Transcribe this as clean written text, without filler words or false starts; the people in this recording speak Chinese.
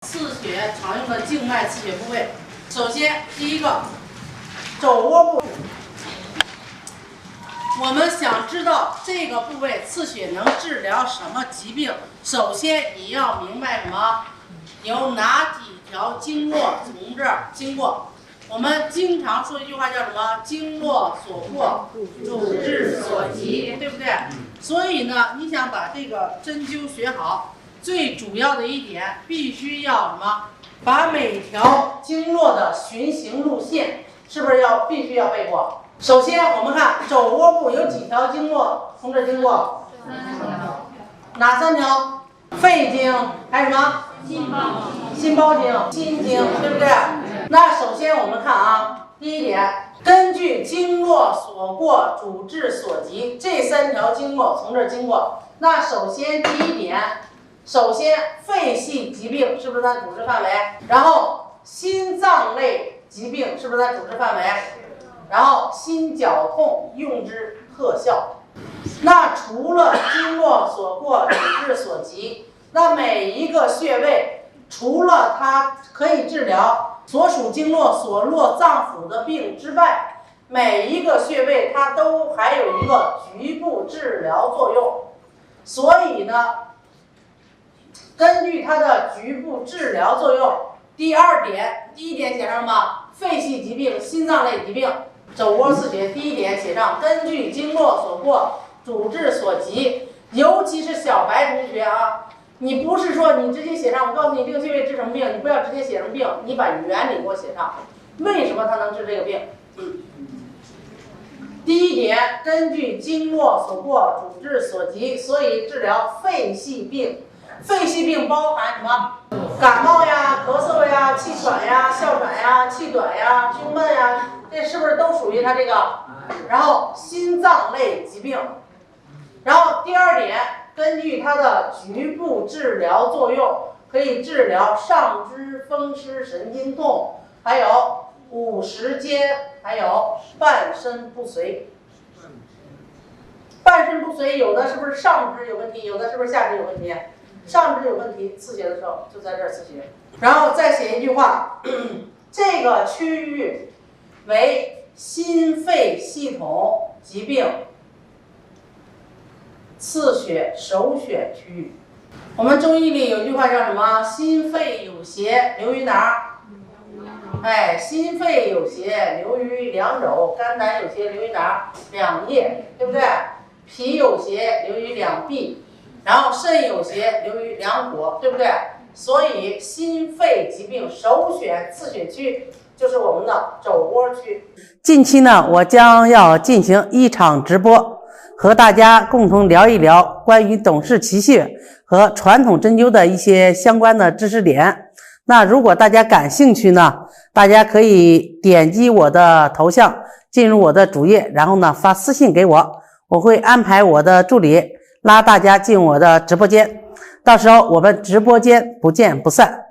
刺血常用的静脉刺血部位，首先第一个肘窝部，我们想知道这个部位刺血能治疗什么疾病，首先你要明白什么？有哪几条经络从这儿经过？我们经常说一句话叫什么？经络所过，主治所及，对不对？所以呢，你想把这个针灸学好，最主要的一点必须要什么？把每条经络的循行路线，是不是必须要背过？首先我们看肘窝部有几条经络从这经过？3条。哪3条？肺经，还有什么？心包经、心经，对不对？那首先我们看啊，第一点，根据经络所过，主治所及，这3条经络从这儿经过。那首先第一点，首先肺系疾病是不是它主治范围？然后心脏类疾病是不是它主治范围？然后心绞痛用之特效。那除了经络所过，主治所及，那每一个穴位，除了它可以治疗所属经络所络脏腑的病之外，每一个穴位它都还有一个局部治疗作用。所以呢，根据它的局部治疗作用，第一点写上什么？肺系疾病、心脏类疾病、肘窝刺血。第一点写上根据经络所过，主治所及。尤其是小白同学啊，你不是说你直接写上，我告诉你这个穴位治什么病，你不要直接写成病，你把原理给我写上，为什么它能治这个病？第一点，根据经络所过，主治所及，所以治疗肺系病。肺系病包含什么？感冒呀、咳嗽呀、气喘呀、哮喘呀、气短呀、胸闷呀，这是不是都属于它这个？然后心脏类疾病。然后第二点，根据它的局部治疗作用，可以治疗上肢风湿神经痛，还有五十肩，还有半身不遂。半身不遂有的是不是上肢有问题，有的是不是下肢有问题？上肢有问题，刺血的时候就在这儿刺血。然后再写一句话，这个区域为心肺系统疾病刺血首选区域。我们中医里有句话叫什么？心肺有邪流于哪儿？心肺有邪流于两肘，肝胆有邪流于哪儿？2腋，对不对？脾有邪流于2臂，然后肾有邪流于2火，对不对？所以心肺疾病首选刺血区就是我们的肘窝区。近期呢，我将要进行一场直播，和大家共同聊一聊关于董氏奇穴和传统针灸的一些相关的知识点。那如果大家感兴趣呢，大家可以点击我的头像，进入我的主页，然后呢发私信给我，我会安排我的助理拉大家进我的直播间，到时候我们直播间不见不散。